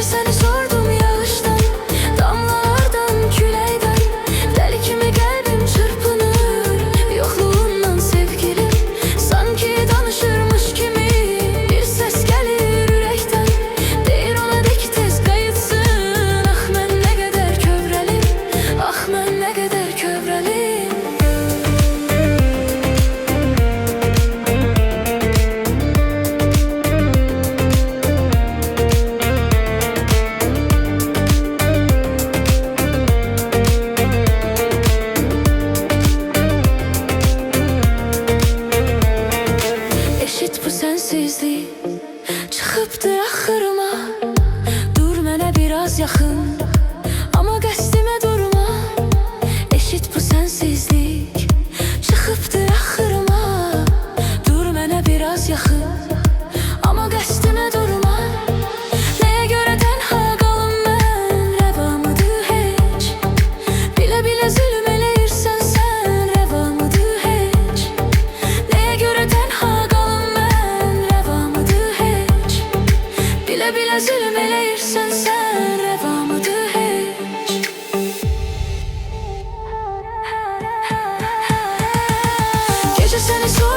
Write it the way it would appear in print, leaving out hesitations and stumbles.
seni sordum yağıştan, damlalardan, küleyden. Deli kimi kalbim çırpınır yokluğundan sevgilim. Sanki danışırmış kimi bir ses gelir yürekten. Deyir ona de ki tez kayıtsın. Ah mən ne kadar kövrəlim, ah mən ne kadar kövrəlim. Eşit bu sensizlik çıkıptı axırıma. Dur mənə biraz yaxın, ama qəsdimə durma. Eşit bu sensizlik çıkıptı axırıma. Dur mənə biraz yaxın, ama qəsdimə durma. Nəyə görə tənha qalım mən, rəvamıdır heç? Bilə-bilə zülm eləyirsən sən, rəvamıdır heç? Nəyə görə tənha qalım mən, rəvamıdır heç? Bilə-bilə zülm eləyirsən sən, rəvamıdır heç? Gecə səni sor